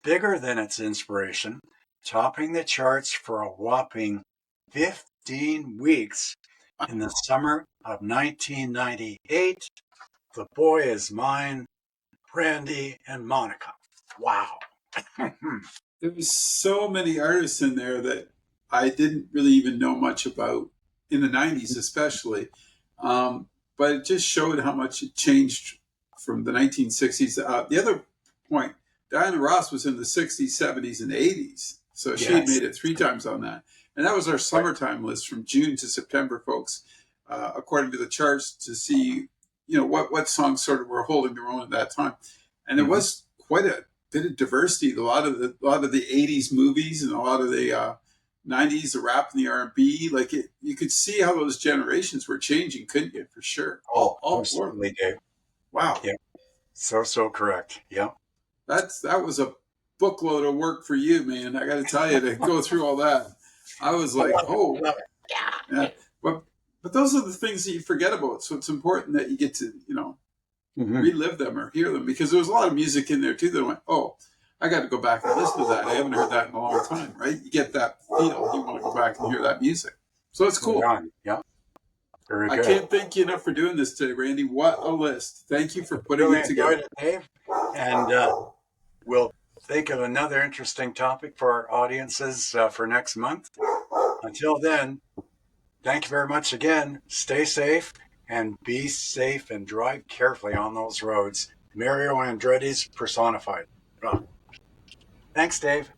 bigger than its inspiration, topping the charts for a whopping 15 weeks in the summer of 1998. The Boy Is Mine, Randy, and Monica. Wow. There was so many artists in there that I didn't really even know much about in the 90s, especially. But it just showed how much it changed from the 1960s. The other point, Diana Ross was in the 60s, 70s, and 80s. So she had Yes. made it three times on that. And that was our summertime list from June to September, folks, according to the charts, to see, what songs sort of were holding their own at that time. And it Mm-hmm. was quite a bit of diversity. A lot of the 80s movies and a lot of the 90s, the rap and the R&B, like you could see how those generations were changing, couldn't you? For sure. Oh, All four of them. absolutely, Dave. Wow. Yeah. So correct. Yeah. That was a bookload of work for you, man. I got to tell you, to go through all that. I was I like, love it. I oh, love it. yeah. But those are the things that you forget about. So it's important that you get to, Mm-hmm. relive them or hear them, because there was a lot of music in there too that I went, oh, I got to go back and listen to that. I haven't heard that in a long time, right? You get that feel. You want to go back and hear that music. So it's Right cool. on. Yeah. Very I good. can't thank you enough for doing this today, Randy. What a list. Thank you for putting Really it enjoyed together. it, Dave. And we'll think of another interesting topic for our audiences for next month. Until then, thank you very much again. Stay safe and be safe and drive carefully on those roads. Mario Andretti's personified. Thanks, Dave.